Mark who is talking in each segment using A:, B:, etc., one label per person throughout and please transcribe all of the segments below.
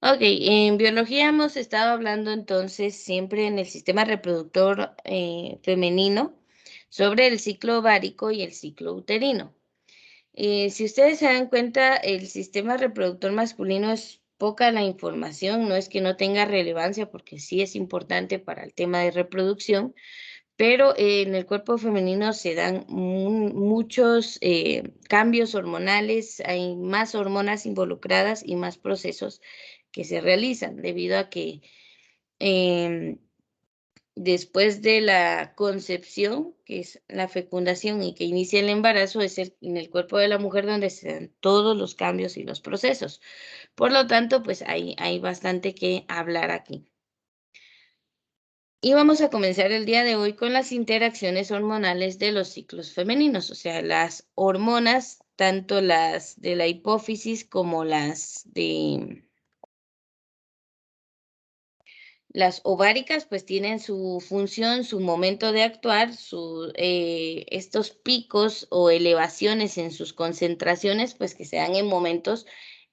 A: Ok, en biología hemos estado hablando entonces siempre en el sistema reproductor femenino sobre el ciclo ovárico y el ciclo uterino. Si ustedes se dan cuenta, el sistema reproductor masculino es poca la información, no es que no tenga relevancia porque sí es importante para el tema de reproducción, pero en el cuerpo femenino se dan muchos cambios hormonales, hay más hormonas involucradas y más procesos que se realizan debido a que em, después de la concepción, que es la fecundación y que inicia el embarazo, es en el cuerpo de la mujer donde se dan todos los cambios y los procesos. Por lo tanto, pues hay bastante que hablar aquí. Y vamos a comenzar el día de hoy con las interacciones hormonales de los ciclos femeninos, o sea, las hormonas, tanto las de la hipófisis como las de las ováricas, pues tienen su función, su momento de actuar, estos picos o elevaciones en sus concentraciones, pues que se dan en momentos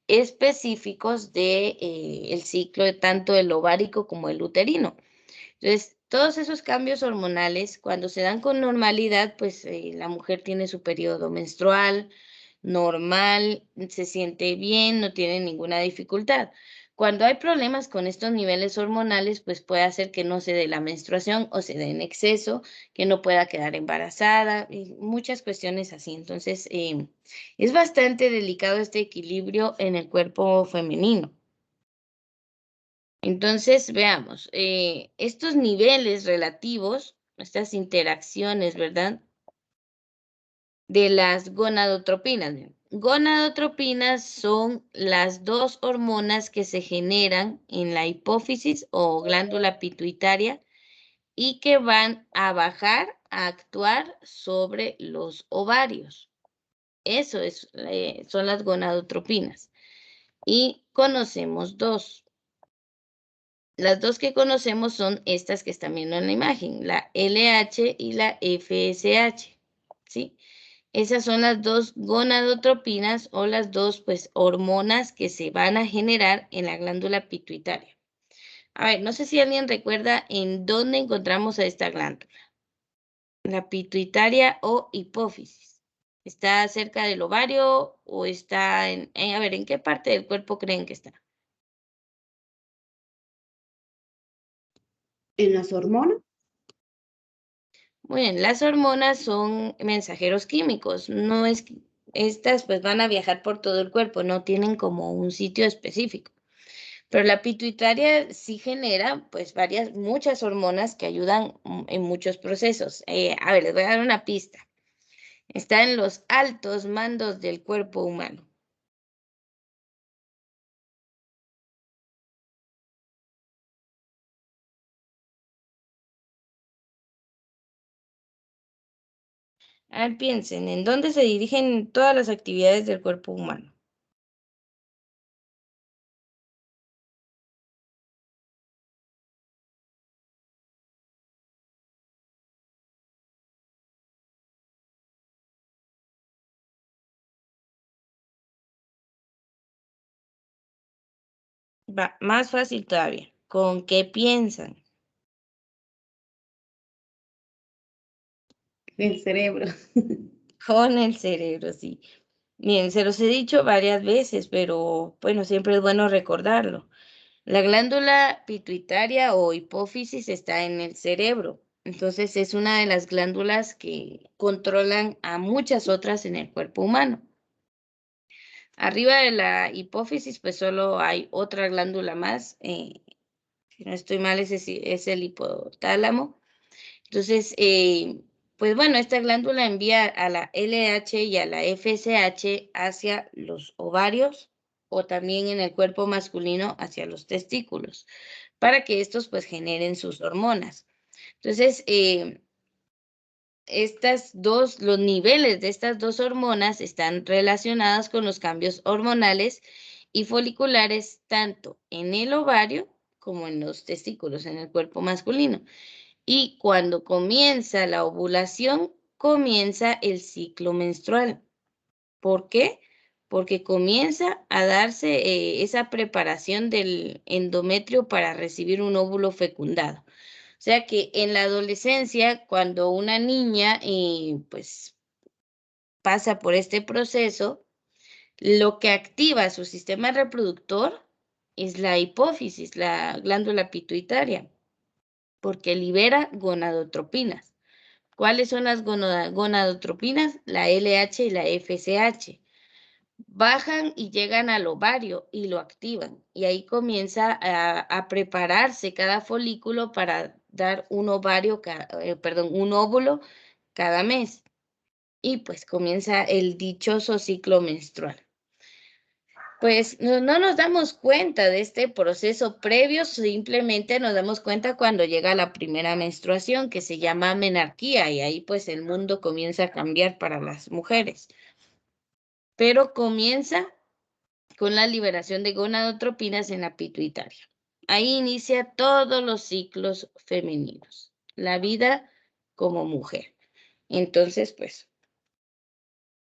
A: específicos de el ciclo de tanto el ovárico como el uterino. Entonces, todos esos cambios hormonales, cuando se dan con normalidad, pues la mujer tiene su periodo menstrual normal, se siente bien, no tiene ninguna dificultad. Cuando hay problemas con estos niveles hormonales, pues puede hacer que no se dé la menstruación o se dé en exceso, que no pueda quedar embarazada y muchas cuestiones así. Entonces, es bastante delicado este equilibrio en el cuerpo femenino. Entonces, veamos, estos niveles relativos, estas interacciones, ¿verdad? De las gonadotropinas. Gonadotropinas son las dos hormonas que se generan en la hipófisis o glándula pituitaria y que van a bajar a actuar sobre los ovarios. Eso es, son las gonadotropinas. Y conocemos dos. Las dos que conocemos son estas que están viendo en la imagen, la LH y la FSH, ¿sí? Esas son las dos gonadotropinas o las dos, pues, hormonas que se van a generar en la glándula pituitaria. A ver, no sé si alguien recuerda en dónde encontramos a esta glándula, la pituitaria o hipófisis. ¿Está cerca del ovario o está a ver, ¿en qué parte del cuerpo creen que está?
B: En las hormonas.
A: Muy bien, las hormonas son mensajeros químicos, no es, estas pues van a viajar por todo el cuerpo, no tienen como un sitio específico. Pero la pituitaria sí genera pues muchas hormonas que ayudan en muchos procesos. A ver, les voy a dar una pista. Está en los altos mandos del cuerpo humano. A ver, piensen, ¿en dónde se dirigen todas las actividades del cuerpo humano? Va, más fácil todavía. ¿Con qué piensan?
B: Del cerebro.
A: Con el cerebro, sí. Bien, se los he dicho varias veces, pero bueno, siempre es bueno recordarlo. La glándula pituitaria o hipófisis está en el cerebro, entonces es una de las glándulas que controlan a muchas otras en el cuerpo humano. Arriba de la hipófisis, pues solo hay otra glándula más, si no estoy mal, es el hipotálamo. Entonces, pues bueno, esta glándula envía a la LH y a la FSH hacia los ovarios o también en el cuerpo masculino hacia los testículos, para que estos pues generen sus hormonas. Entonces, los niveles de estas dos hormonas están relacionadas con los cambios hormonales y foliculares tanto en el ovario como en los testículos, en el cuerpo masculino. Y cuando comienza la ovulación, comienza el ciclo menstrual. ¿Por qué? porque comienza a darse esa preparación del endometrio para recibir un óvulo fecundado. O sea que en la adolescencia, cuando una niña pues pasa por este proceso, lo que activa su sistema reproductor es la hipófisis, la glándula pituitaria, porque libera gonadotropinas. ¿Cuáles son las gonadotropinas? La LH y la FSH. Bajan y llegan al ovario y lo activan. Y ahí comienza a prepararse cada folículo para dar un un óvulo cada mes. Y pues comienza el dichoso ciclo menstrual. Pues no nos damos cuenta de este proceso previo, simplemente nos damos cuenta cuando llega la primera menstruación, que se llama menarquía, y ahí pues el mundo comienza a cambiar para las mujeres. Pero comienza con la liberación de gonadotropinas en la pituitaria. Ahí inicia todos los ciclos femeninos, la vida como mujer. Entonces, pues,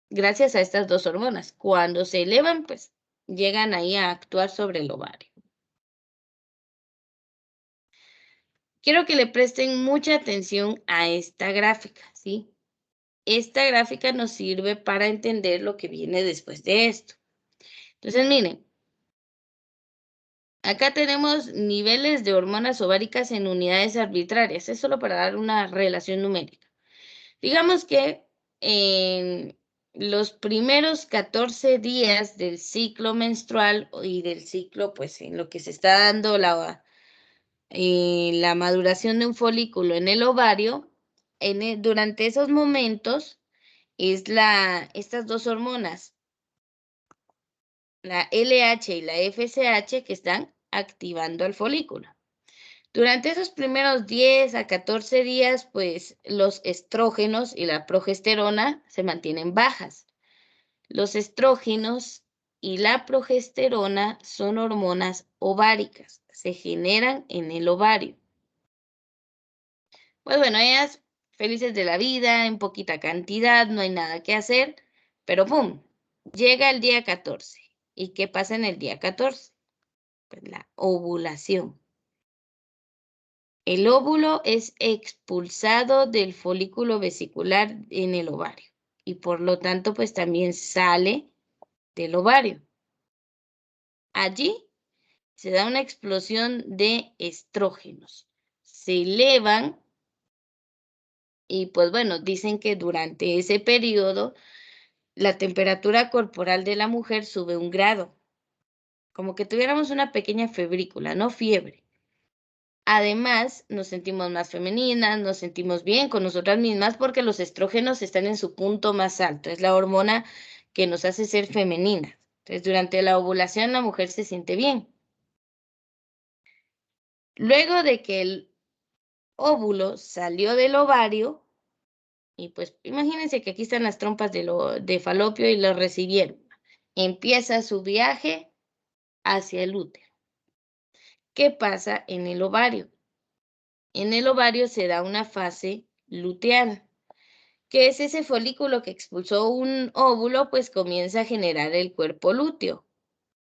A: gracias a estas dos hormonas, cuando se elevan, pues, llegan ahí a actuar sobre el ovario. Quiero que le presten mucha atención a esta gráfica, ¿sí? Esta gráfica nos sirve para entender lo que viene después de esto. Entonces, miren, acá tenemos niveles de hormonas ováricas en unidades arbitrarias. Es solo para dar una relación numérica. Digamos que en los primeros 14 días del ciclo menstrual y del ciclo, pues en lo que se está dando la maduración de un folículo en el ovario, durante esos momentos estas dos hormonas, la LH y la FSH, que están activando al folículo. Durante esos primeros 10 a 14 días, pues los estrógenos y la progesterona se mantienen bajas. Los estrógenos y la progesterona son hormonas ováricas, se generan en el ovario. Pues bueno, ellas felices de la vida, en poquita cantidad, no hay nada que hacer, pero ¡pum! Llega el día 14. ¿Y qué pasa en el día 14? Pues la ovulación. El óvulo es expulsado del folículo vesicular en el ovario y por lo tanto pues también sale del ovario. Allí se da una explosión de estrógenos. Se elevan y pues bueno, dicen que durante ese periodo la temperatura corporal de la mujer sube 1 grado, como que tuviéramos una pequeña febrícula, no fiebre. Además, nos sentimos más femeninas, nos sentimos bien con nosotras mismas porque los estrógenos están en su punto más alto. Es la hormona que nos hace ser femeninas. Entonces, durante la ovulación la mujer se siente bien. Luego de que el óvulo salió del ovario, y pues imagínense que aquí están las trompas de Falopio y lo recibieron. Empieza su viaje hacia el útero. ¿Qué pasa en el ovario? En el ovario se da una fase luteal, que es ese folículo que expulsó un óvulo, pues comienza a generar el cuerpo lúteo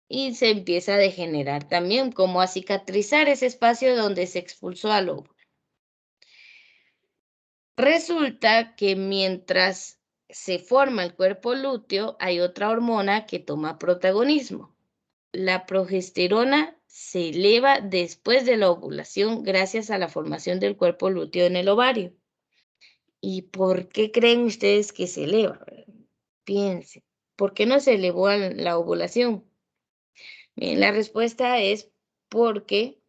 A: y se empieza a degenerar también, como a cicatrizar ese espacio donde se expulsó al óvulo. Resulta que mientras se forma el cuerpo lúteo, hay otra hormona que toma protagonismo. La progesterona se eleva después de la ovulación gracias a la formación del cuerpo lúteo en el ovario. ¿Y por qué creen ustedes que se eleva? Piensen, ¿por qué no se elevó a la ovulación? Bien, la respuesta es porque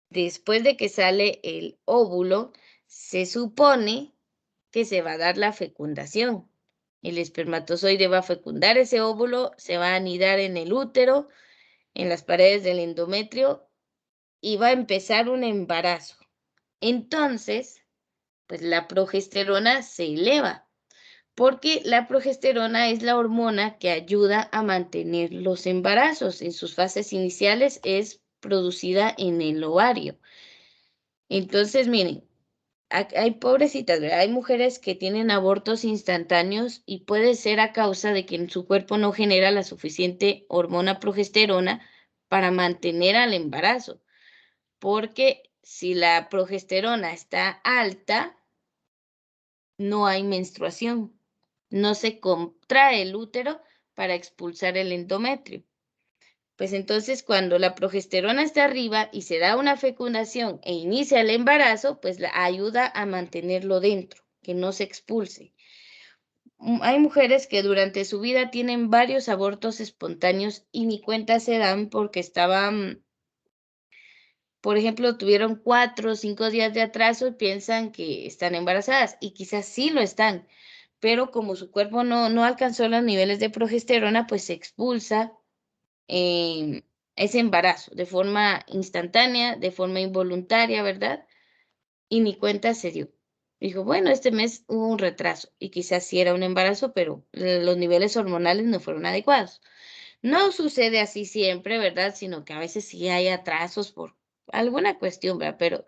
A: después de que sale el óvulo, se supone que se va a dar la fecundación. El espermatozoide va a fecundar ese óvulo, se va a anidar en el útero, en las paredes del endometrio y va a empezar un embarazo. Entonces, pues la progesterona se eleva, porque la progesterona es la hormona que ayuda a mantener los embarazos. En sus fases iniciales es producida en el ovario. Entonces, miren, hay pobrecitas, ¿verdad? Hay mujeres que tienen abortos instantáneos y puede ser a causa de que en su cuerpo no genera la suficiente hormona progesterona para mantener al embarazo, porque si la progesterona está alta, no hay menstruación, no se contrae el útero para expulsar el endometrio. Pues entonces cuando la progesterona está arriba y se da una fecundación e inicia el embarazo, pues la ayuda a mantenerlo dentro, que no se expulse. Hay mujeres que durante su vida tienen varios abortos espontáneos y ni cuenta se dan porque estaban, por ejemplo, tuvieron 4 o 5 días de atraso y piensan que están embarazadas y quizás sí lo están, pero como su cuerpo no alcanzó los niveles de progesterona, pues se expulsa ese embarazo de forma instantánea, de forma involuntaria, ¿verdad? Y ni cuenta se dio. Dijo, bueno, este mes hubo un retraso y quizás sí era un embarazo, pero los niveles hormonales no fueron adecuados. No sucede así siempre, ¿verdad? Sino que a veces sí hay atrasos por alguna cuestión, ¿verdad? Pero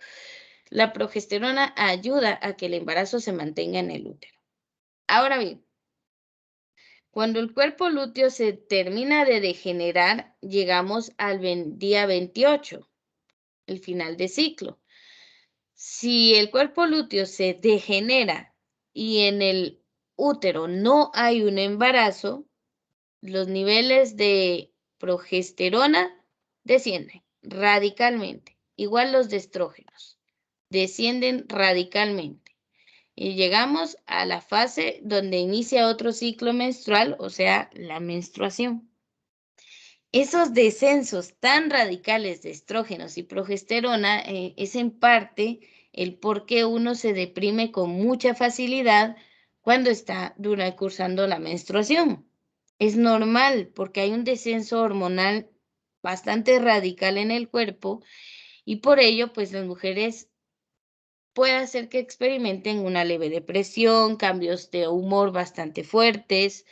A: la progesterona ayuda a que el embarazo se mantenga en el útero. Ahora bien, cuando el cuerpo lúteo se termina de degenerar, llegamos al día 28, el final de ciclo. Si el cuerpo lúteo se degenera y en el útero no hay un embarazo, los niveles de progesterona descienden radicalmente, igual los de estrógenos, descienden radicalmente. Y llegamos a la fase donde inicia otro ciclo menstrual, o sea, la menstruación. Esos descensos tan radicales de estrógenos y progesterona es en parte el por qué uno se deprime con mucha facilidad cuando está cursando la menstruación. Es normal porque hay un descenso hormonal bastante radical en el cuerpo y por ello, pues las mujeres puede hacer que experimenten una leve depresión, cambios de humor bastante fuertes,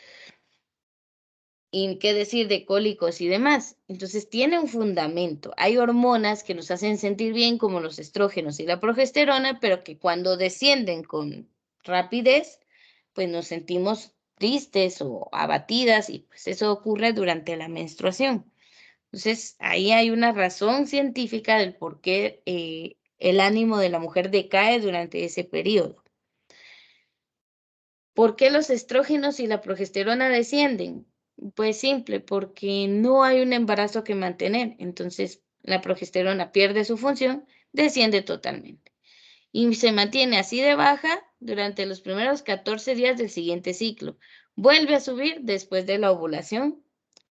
A: y qué decir de cólicos y demás. Entonces tiene un fundamento. Hay hormonas que nos hacen sentir bien, como los estrógenos y la progesterona, pero que cuando descienden con rapidez, pues nos sentimos tristes o abatidas y pues eso ocurre durante la menstruación. Entonces ahí hay una razón científica del por qué el ánimo de la mujer decae durante ese periodo. ¿Por qué los estrógenos y la progesterona descienden? Pues simple, porque no hay un embarazo que mantener. Entonces, la progesterona pierde su función, desciende totalmente. Y se mantiene así de baja durante los primeros 14 días del siguiente ciclo. Vuelve a subir después de la ovulación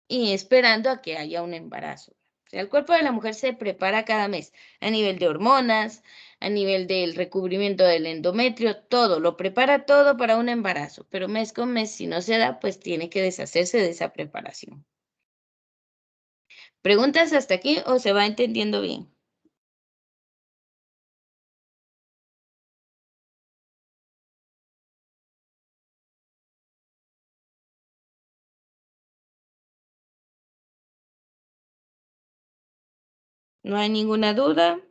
A: y esperando a que haya un embarazo. O sea, el cuerpo de la mujer se prepara cada mes a nivel de hormonas, a nivel del recubrimiento del endometrio, todo, lo prepara todo para un embarazo, pero mes con mes, si no se da, pues tiene que deshacerse de esa preparación. ¿Preguntas hasta aquí o se va entendiendo bien? ¿No hay ninguna duda?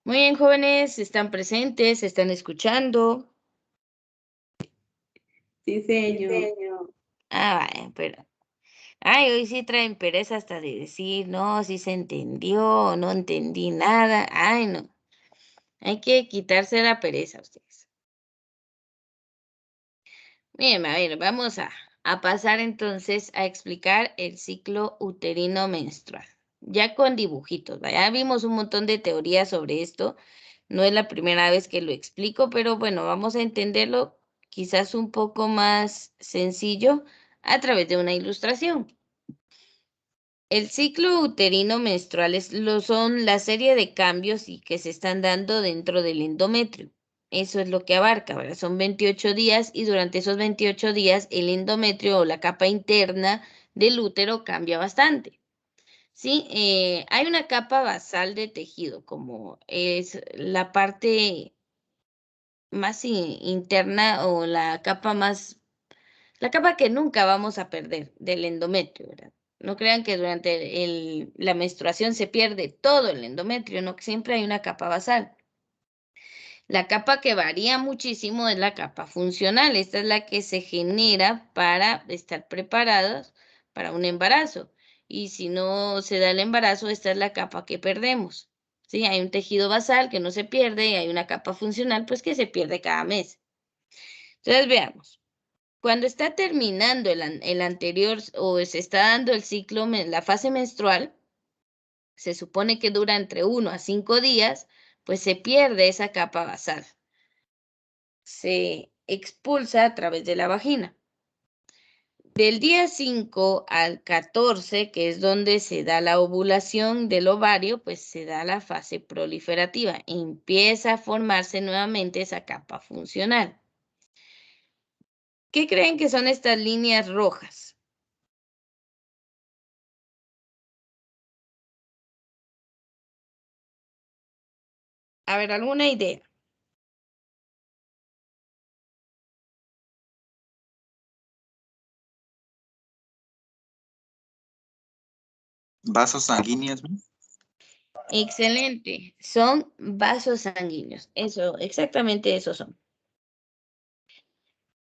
A: Muy bien, jóvenes, están presentes, están escuchando.
B: Sí, señor.
A: Ah, vaya, pero ay, hoy sí traen pereza hasta de decir, no, si se entendió, no entendí nada. Ay, no. Hay que quitarse la pereza ustedes. Bien, a ver, vamos a pasar entonces a explicar el ciclo uterino menstrual. Ya con dibujitos, ya vimos un montón de teorías sobre esto. No es la primera vez que lo explico, pero bueno, vamos a entenderlo quizás un poco más sencillo a través de una ilustración. El ciclo uterino menstrual son la serie de cambios y que se están dando dentro del endometrio. Eso es lo que abarca, ¿verdad? Son 28 días y durante esos 28 días el endometrio o la capa interna del útero cambia bastante. Sí, hay una capa basal de tejido, como es la parte interna o la capa que nunca vamos a perder del endometrio, ¿verdad? No crean que durante la menstruación se pierde todo el endometrio, no, que siempre hay una capa basal. La capa que varía muchísimo es la capa funcional. Esta es la que se genera para estar preparados para un embarazo. Y si no se da el embarazo, esta es la capa que perdemos. ¿Sí? Hay un tejido basal que no se pierde y hay una capa funcional pues que se pierde cada mes. Entonces veamos. Cuando está terminando el anterior o se está dando el ciclo, la fase menstrual, se supone que dura entre 1 a 5 días, pues se pierde esa capa basal. Se expulsa a través de la vagina. Del día 5 al 14, que es donde se da la ovulación del ovario, pues se da la fase proliferativa. Empieza a formarse nuevamente esa capa funcional. ¿Qué creen que son estas líneas rojas? A ver, ¿alguna idea?
C: Vasos sanguíneos.
A: Excelente. Son vasos sanguíneos. Eso, exactamente eso son.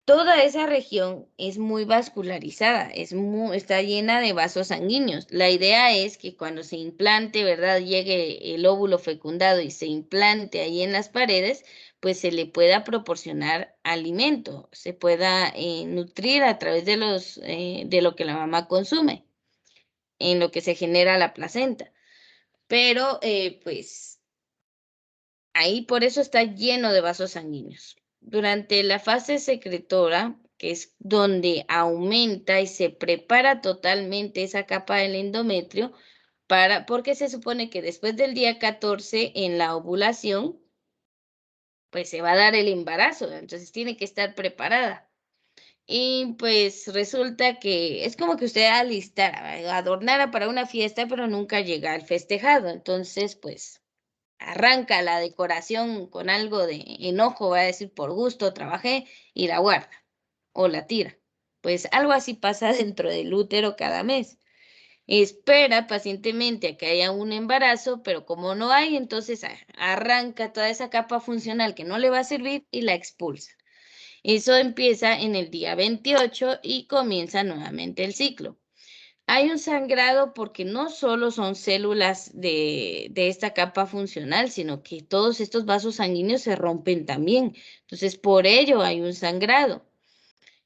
A: Toda esa región es muy vascularizada, está llena de vasos sanguíneos. La idea es que cuando se implante, ¿verdad? Llegue el óvulo fecundado y se implante ahí en las paredes, pues se le pueda proporcionar alimento, se pueda nutrir a través de lo que la mamá consume, en lo que se genera la placenta. Pero, pues, ahí por eso está lleno de vasos sanguíneos. Durante la fase secretora, que es donde aumenta y se prepara totalmente esa capa del endometrio, porque se supone que después del día 14 en la ovulación, pues se va a dar el embarazo, entonces tiene que estar preparada. Y pues resulta que es como que usted alistara, adornara para una fiesta, pero nunca llega al festejado. Entonces, pues arranca la decoración con algo de enojo, va a decir por gusto, trabajé y la guarda o la tira. Pues algo así pasa dentro del útero cada mes. Espera pacientemente a que haya un embarazo, pero como no hay, entonces arranca toda esa capa funcional que no le va a servir y la expulsa. Eso empieza en el día 28 y comienza nuevamente el ciclo. Hay un sangrado porque no solo son células de esta capa funcional, sino que todos estos vasos sanguíneos se rompen también. Entonces, por ello hay un sangrado.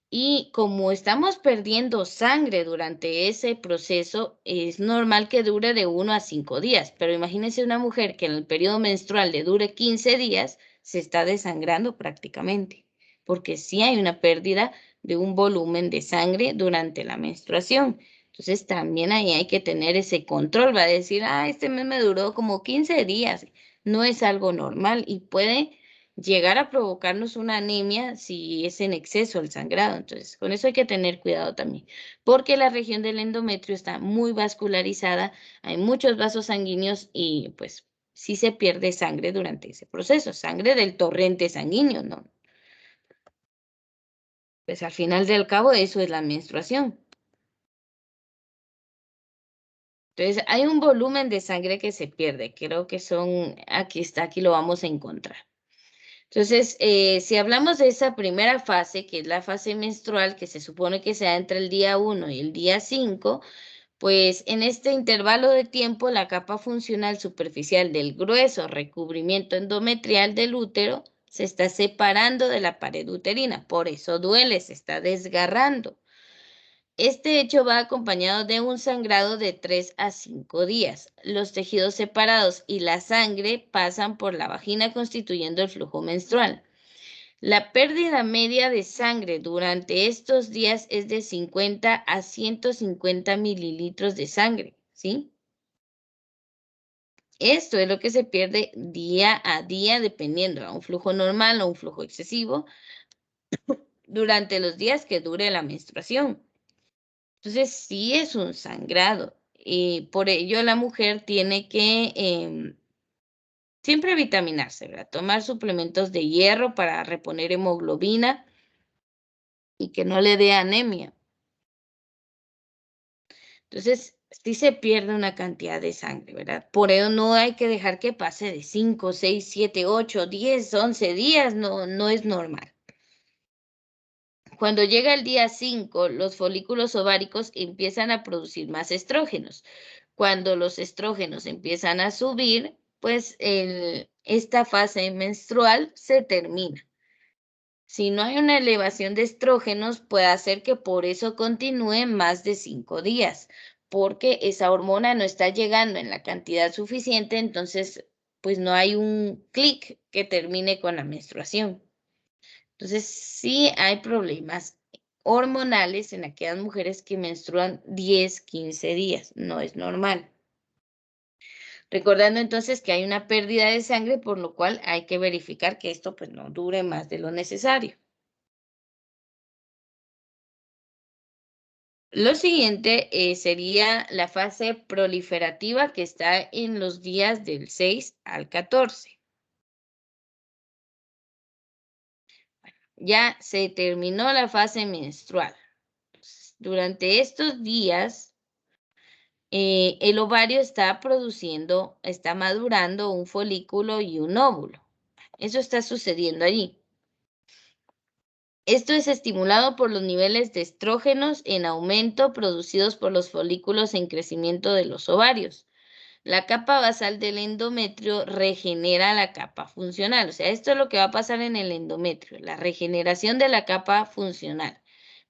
A: Y como estamos perdiendo sangre durante ese proceso, es normal que dure de 1 a 5 días. Pero imagínense una mujer que en el periodo menstrual le dure 15 días, se está desangrando prácticamente, porque sí hay una pérdida de un volumen de sangre durante la menstruación. Entonces también ahí hay que tener ese control. Va a decir, este mes me duró como 15 días. No es algo normal y puede llegar a provocarnos una anemia si es en exceso el sangrado. Entonces, con eso hay que tener cuidado también, porque la región del endometrio está muy vascularizada, hay muchos vasos sanguíneos y pues sí se pierde sangre durante ese proceso, sangre del torrente sanguíneo, ¿no? Pues al final del cabo eso es la menstruación. Entonces, hay un volumen de sangre que se pierde, creo que son, aquí está, aquí lo vamos a encontrar. Entonces, si hablamos de esa primera fase, que es la fase menstrual, que se supone que se da entre el día 1 y el día 5, pues en este intervalo de tiempo la capa funcional superficial del grueso recubrimiento endometrial del útero se está separando de la pared uterina, por eso duele, se está desgarrando. Este hecho va acompañado de un sangrado de 3 a 5 días. Los tejidos separados y la sangre pasan por la vagina constituyendo el flujo menstrual. La pérdida media de sangre durante estos días es de 50 a 150 mililitros de sangre, ¿sí? Esto es lo que se pierde día a día dependiendo a un flujo normal o un flujo excesivo durante los días que dure la menstruación. Entonces, sí es un sangrado y por ello la mujer tiene que siempre vitaminarse, ¿verdad? Tomar suplementos de hierro para reponer hemoglobina y que no le dé anemia. Entonces, sí se pierde una cantidad de sangre, ¿verdad? Por ello no hay que dejar que pase de 5, 6, 7, 8, 10, 11 días, no es normal. Cuando llega el día 5, los folículos ováricos empiezan a producir más estrógenos. Cuando los estrógenos empiezan a subir, pues esta fase menstrual se termina. Si no hay una elevación de estrógenos, puede hacer que por eso continúe más de 5 días, porque esa hormona no está llegando en la cantidad suficiente, entonces pues no hay un clic que termine con la menstruación. Entonces sí hay problemas hormonales en aquellas mujeres que menstruan 10, 15 días, no es normal. Recordando entonces que hay una pérdida de sangre, por lo cual hay que verificar que esto pues no dure más de lo necesario. Lo siguiente sería la fase proliferativa que está en los días del 6 al 14. Ya se terminó la fase menstrual. Durante estos días, el ovario está madurando un folículo y un óvulo. Eso está sucediendo allí. Esto es estimulado por los niveles de estrógenos en aumento producidos por los folículos en crecimiento de los ovarios. La capa basal del endometrio regenera la capa funcional. O sea, esto es lo que va a pasar en el endometrio, la regeneración de la capa funcional.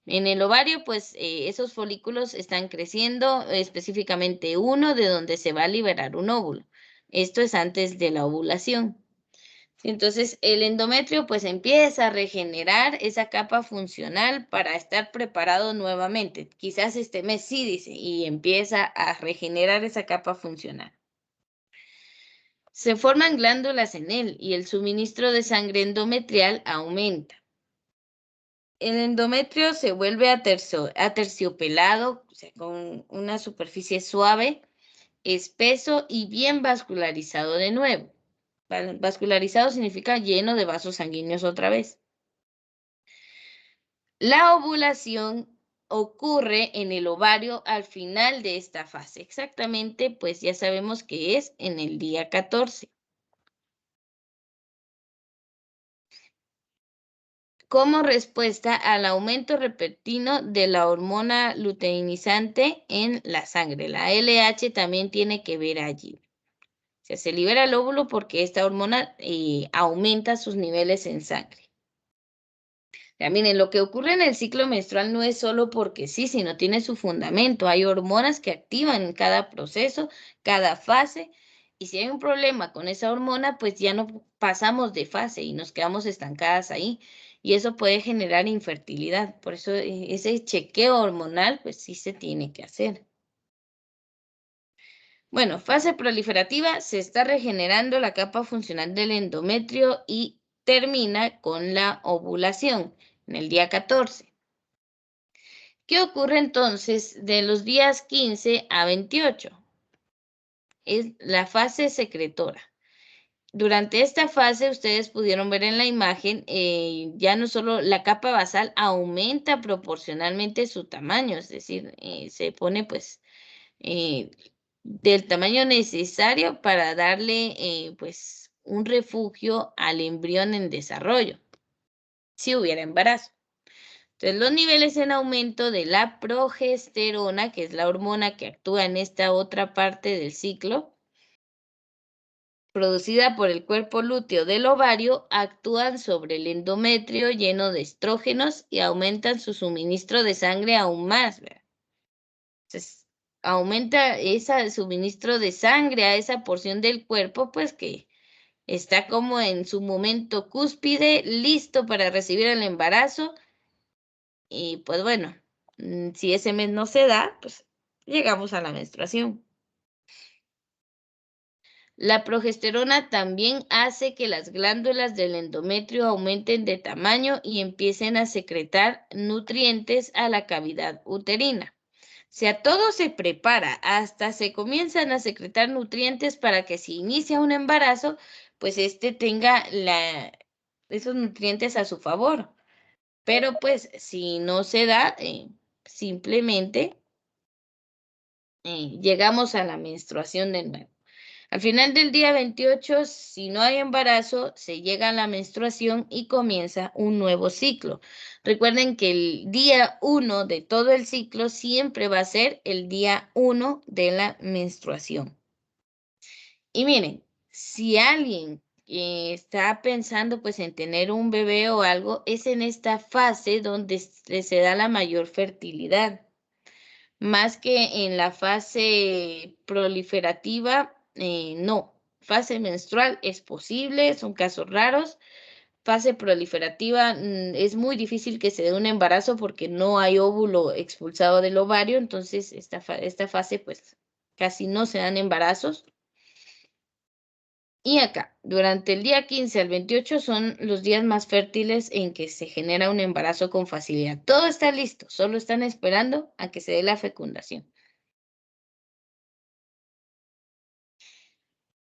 A: En el ovario, pues esos folículos están creciendo, específicamente uno de donde se va a liberar un óvulo. Esto es antes de la ovulación. Entonces, el endometrio pues empieza a regenerar esa capa funcional para estar preparado nuevamente. Quizás este mes sí, dice, y empieza a regenerar esa capa funcional. Se forman glándulas en él y el suministro de sangre endometrial aumenta. El endometrio se vuelve aterciopelado, o sea, con una superficie suave, espeso y bien vascularizado de nuevo. Vascularizado significa lleno de vasos sanguíneos otra vez. La ovulación ocurre en el ovario al final de esta fase. Exactamente, pues ya sabemos que es en el día 14. Como respuesta al aumento repentino de la hormona luteinizante en la sangre. La LH también tiene que ver allí. O sea, se libera el óvulo porque esta hormona aumenta sus niveles en sangre. Ya, miren, lo que ocurre en el ciclo menstrual no es solo porque sí, sino tiene su fundamento. Hay hormonas que activan cada proceso, cada fase, y si hay un problema con esa hormona, pues ya no pasamos de fase y nos quedamos estancadas ahí. Y eso puede generar infertilidad. Por eso ese chequeo hormonal, pues sí se tiene que hacer. Bueno, fase proliferativa, se está regenerando la capa funcional del endometrio y termina con la ovulación en el día 14. ¿Qué ocurre entonces de los días 15 a 28? Es la fase secretora. Durante esta fase, ustedes pudieron ver en la imagen, ya no solo la capa basal aumenta proporcionalmente su tamaño, es decir, se pone pues del tamaño necesario para darle pues un refugio al embrión en desarrollo, si hubiera embarazo. Entonces, los niveles en aumento de la progesterona, que es la hormona que actúa en esta otra parte del ciclo, producida por el cuerpo lúteo del ovario, actúan sobre el endometrio lleno de estrógenos y aumentan su suministro de sangre aún más, ¿verdad? Entonces, aumenta ese suministro de sangre a esa porción del cuerpo, pues que está como en su momento cúspide, listo para recibir el embarazo. Y pues bueno, si ese mes no se da, pues llegamos a la menstruación. La progesterona también hace que las glándulas del endometrio aumenten de tamaño y empiecen a secretar nutrientes a la cavidad uterina. O sea, todo se prepara, hasta se comienzan a secretar nutrientes para que si inicia un embarazo, pues tenga esos nutrientes a su favor. Pero pues si no se da, simplemente llegamos a la menstruación de nuevo. Al final del día 28, si no hay embarazo, se llega a la menstruación y comienza un nuevo ciclo. Recuerden que el día 1 de todo el ciclo siempre va a ser el día 1 de la menstruación. Y miren, si alguien está pensando pues en tener un bebé o algo, es en esta fase donde se da la mayor fertilidad. Más que en la fase proliferativa, no. Fase menstrual es posible, son casos raros. Fase proliferativa, es muy difícil que se dé un embarazo porque no hay óvulo expulsado del ovario, entonces esta fase pues casi no se dan embarazos. Y acá, durante el día 15 al 28 son los días más fértiles en que se genera un embarazo con facilidad. Todo está listo, solo están esperando a que se dé la fecundación.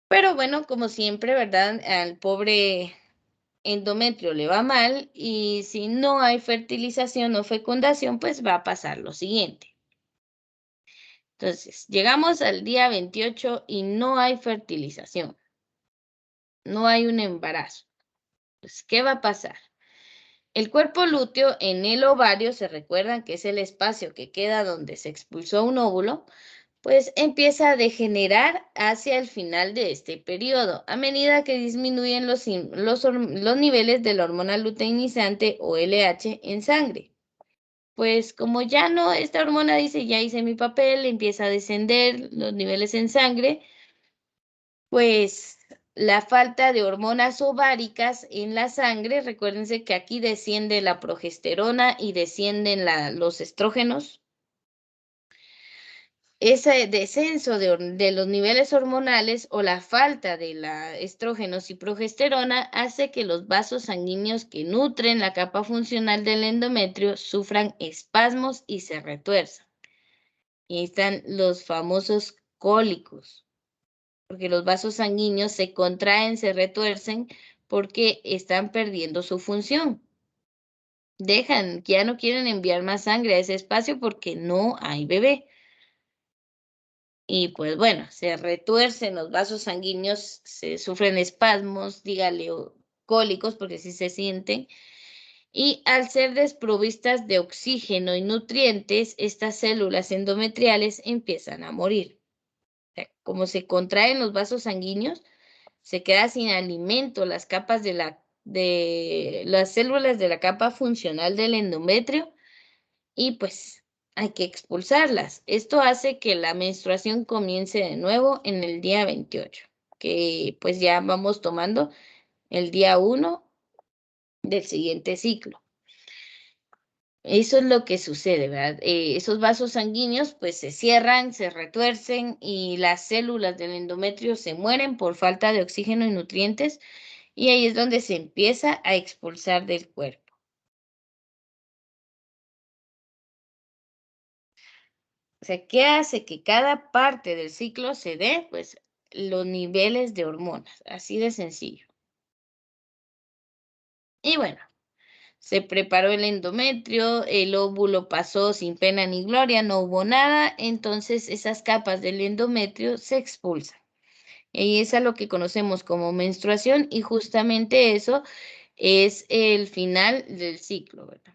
A: Pero bueno, como siempre, ¿verdad? Al pobre endometrio le va mal y si no hay fertilización o fecundación, pues va a pasar lo siguiente. Entonces, llegamos al día 28 y no hay fertilización. No hay un embarazo. Pues, ¿qué va a pasar? El cuerpo lúteo en el ovario, se recuerdan que es el espacio que queda donde se expulsó un óvulo, pues empieza a degenerar hacia el final de este periodo, a medida que disminuyen los niveles de la hormona luteinizante o LH en sangre. Pues como ya no, esta hormona dice, ya hice mi papel, empieza a descender los niveles en sangre, pues la falta de hormonas ováricas en la sangre, recuérdense que aquí desciende la progesterona y descienden los estrógenos. Ese descenso de los niveles hormonales o la falta de la estrógenos y progesterona hace que los vasos sanguíneos que nutren la capa funcional del endometrio sufran espasmos y se retuerzan. Y están los famosos cólicos, porque los vasos sanguíneos se contraen, se retuercen porque están perdiendo su función. Dejan, ya no quieren enviar más sangre a ese espacio porque no hay bebé. Y pues bueno, se retuercen los vasos sanguíneos, se sufren espasmos, dígale cólicos, porque sí se sienten. Y al ser desprovistas de oxígeno y nutrientes, estas células endometriales empiezan a morir. O sea, como se contraen los vasos sanguíneos, se queda sin alimento las capas de las células de la capa funcional del endometrio y pues hay que expulsarlas. Esto hace que la menstruación comience de nuevo en el día 28, que pues ya vamos tomando el día 1 del siguiente ciclo. Eso es lo que sucede, ¿verdad? Esos vasos sanguíneos pues se cierran, se retuercen y las células del endometrio se mueren por falta de oxígeno y nutrientes y ahí es donde se empieza a expulsar del cuerpo. O sea, ¿qué hace que cada parte del ciclo se dé? Pues los niveles de hormonas, así de sencillo. Y bueno, se preparó el endometrio, el óvulo pasó sin pena ni gloria, no hubo nada, entonces esas capas del endometrio se expulsan. Y es a lo que conocemos como menstruación y justamente eso es el final del ciclo, ¿verdad?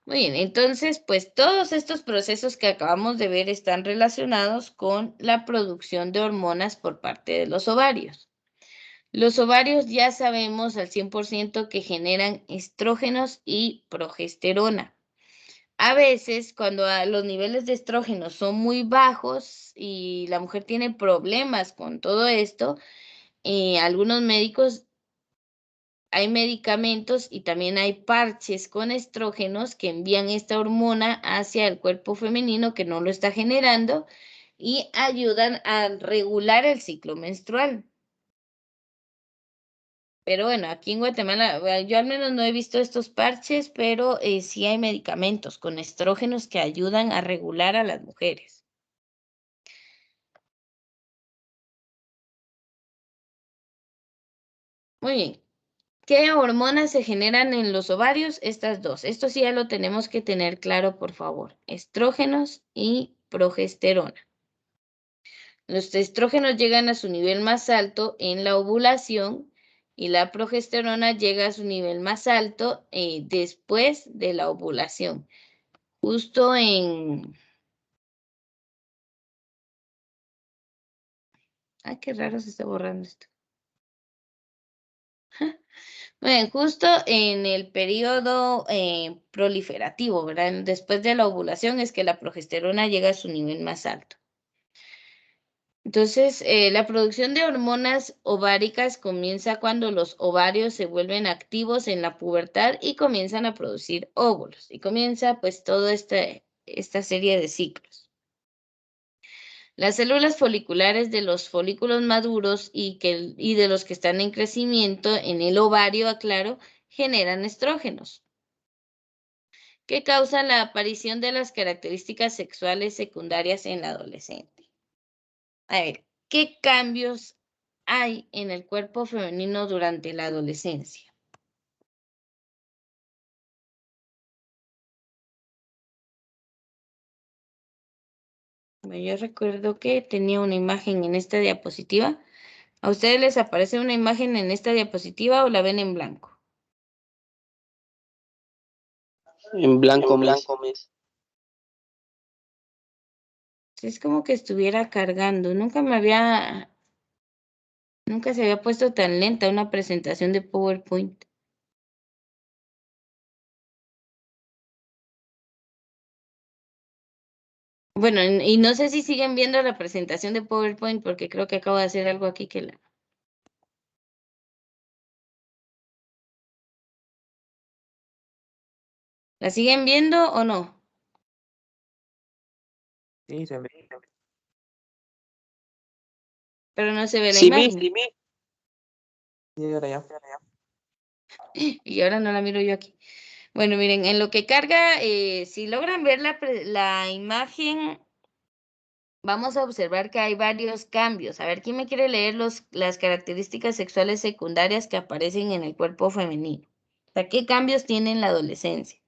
A: Muy bien, entonces, pues todos estos procesos que acabamos de ver están relacionados con la producción de hormonas por parte de los ovarios. Los ovarios ya sabemos al 100% que generan estrógenos y progesterona. A veces, cuando los niveles de estrógenos son muy bajos y la mujer tiene problemas con todo esto, algunos médicos hay medicamentos y también hay parches con estrógenos que envían esta hormona hacia el cuerpo femenino que no lo está generando y ayudan a regular el ciclo menstrual. Pero bueno, aquí en Guatemala, yo al menos no he visto estos parches, pero sí hay medicamentos con estrógenos que ayudan a regular a las mujeres. Muy bien. ¿Qué hormonas se generan en los ovarios? Estas dos. Esto sí ya lo tenemos que tener claro, por favor. Estrógenos y progesterona. Los estrógenos llegan a su nivel más alto en la ovulación y la progesterona llega a su nivel más alto después de la ovulación. Justo en... Ay, qué raro se está borrando esto. Bueno, justo en el periodo proliferativo, ¿verdad? Después de la ovulación es que la progesterona llega a su nivel más alto. Entonces, la producción de hormonas ováricas comienza cuando los ovarios se vuelven activos en la pubertad y comienzan a producir óvulos. Y comienza pues toda esta serie de ciclos. Las células foliculares de los folículos maduros y de los que están en crecimiento en el ovario, aclaro, generan estrógenos, que causan la aparición de las características sexuales secundarias en la adolescente. A ver, ¿qué cambios hay en el cuerpo femenino durante la adolescencia? Bueno, yo recuerdo que tenía una imagen en esta diapositiva. ¿A ustedes les aparece una imagen en esta diapositiva o la ven en blanco?
D: En blanco, Miss.
A: Es como que estuviera cargando. Nunca se había puesto tan lenta una presentación de PowerPoint. Bueno, y no sé si siguen viendo la presentación de PowerPoint porque creo que acabo de hacer algo aquí que la... ¿La siguen viendo o no?
E: Sí, se ve.
A: Pero no se ve la
D: Sí,
A: imagen.
D: Miss.
E: Sí, ahora ya.
A: Y ahora no la miro yo aquí. Bueno, miren, en lo que carga, si logran ver la imagen, vamos a observar que hay varios cambios. A ver, ¿quién me quiere leer las características sexuales secundarias que aparecen en el cuerpo femenino? O sea, ¿qué cambios tiene en la adolescencia?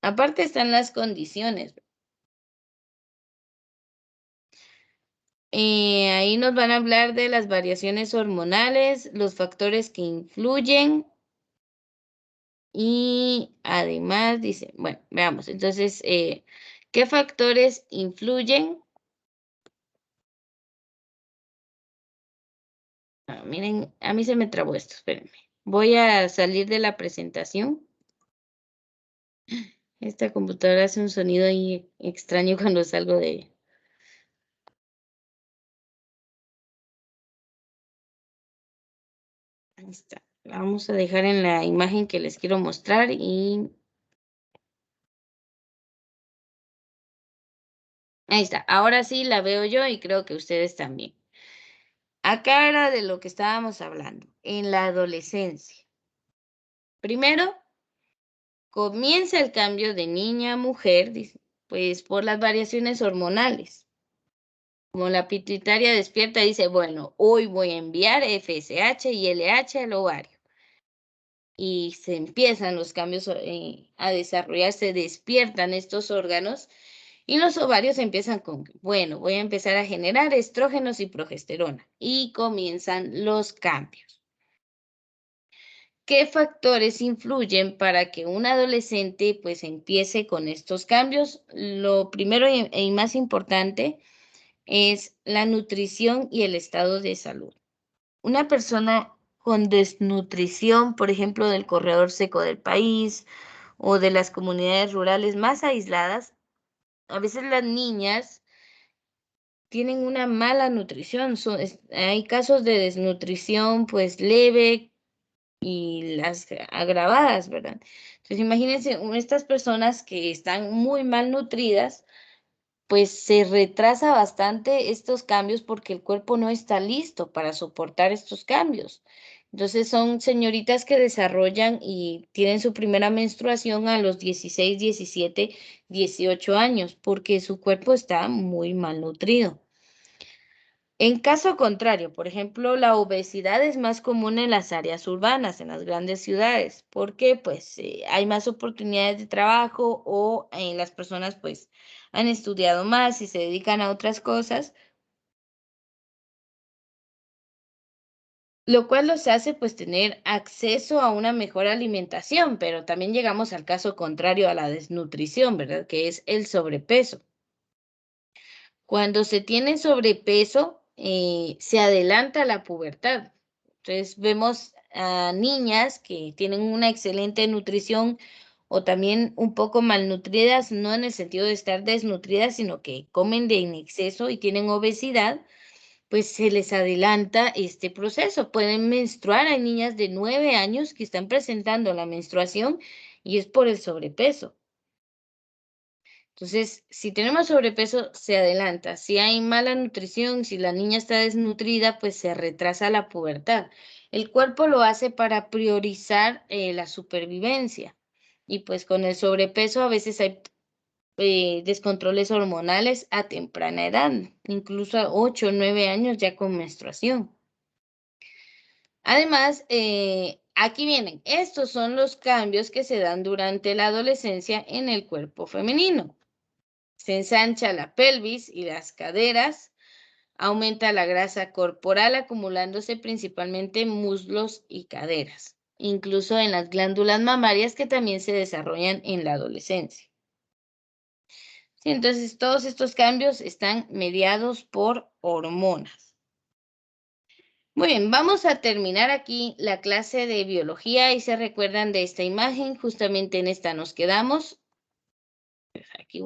A: Aparte están las condiciones. Ahí nos van a hablar de las variaciones hormonales, los factores que influyen y además dice, bueno, veamos, entonces, ¿qué factores influyen? Miren, a mí se me trabó esto, espérenme. Voy a salir de la presentación. Esta computadora hace un sonido ahí extraño cuando salgo de ella. Ahí está. La vamos a dejar en la imagen que les quiero mostrar y... Ahí está. Ahora sí la veo yo y creo que ustedes también. Acá era de lo que estábamos hablando, en la adolescencia. Primero, comienza el cambio de niña a mujer, pues por las variaciones hormonales. Como la pituitaria despierta, dice, bueno, hoy voy a enviar FSH y LH al ovario. Y se empiezan los cambios a desarrollarse, despiertan estos órganos y los ovarios empiezan con, bueno, voy a empezar a generar estrógenos y progesterona y comienzan los cambios. ¿Qué factores influyen para que un adolescente pues empiece con estos cambios? Lo primero y más importante es la nutrición y el estado de salud. Una persona con desnutrición, por ejemplo, del corredor seco del país o de las comunidades rurales más aisladas, a veces las niñas tienen una mala nutrición. Hay casos de desnutrición pues leve y las agravadas, ¿verdad? Entonces imagínense estas personas que están muy mal nutridas, pues se retrasa bastante estos cambios porque el cuerpo no está listo para soportar estos cambios. Entonces son señoritas que desarrollan y tienen su primera menstruación a los 16, 17, 18 años porque su cuerpo está muy mal nutrido. En caso contrario, por ejemplo, la obesidad es más común en las áreas urbanas, en las grandes ciudades, porque pues hay más oportunidades de trabajo o las personas pues han estudiado más y se dedican a otras cosas, lo cual los hace pues tener acceso a una mejor alimentación, pero también llegamos al caso contrario a la desnutrición, ¿verdad? Que es el sobrepeso. Cuando se tiene sobrepeso, se adelanta la pubertad. Entonces vemos a niñas que tienen una excelente nutrición o también un poco malnutridas, no en el sentido de estar desnutridas, sino que comen en exceso y tienen obesidad, pues se les adelanta este proceso. Pueden menstruar. Hay niñas de 9 años que están presentando la menstruación y es por el sobrepeso. Entonces, si tenemos sobrepeso, se adelanta. Si hay mala nutrición, si la niña está desnutrida, pues se retrasa la pubertad. El cuerpo lo hace para priorizar la supervivencia. Y pues con el sobrepeso a veces hay descontroles hormonales a temprana edad, incluso a 8 o 9 años ya con menstruación. Además, aquí vienen, estos son los cambios que se dan durante la adolescencia en el cuerpo femenino. Se ensancha la pelvis y las caderas, aumenta la grasa corporal acumulándose principalmente en muslos y caderas, incluso en las glándulas mamarias que también se desarrollan en la adolescencia. Sí, entonces, todos estos cambios están mediados por hormonas. Muy bien, vamos a terminar aquí la clase de biología y se recuerdan de esta imagen, justamente en esta nos quedamos. Aquí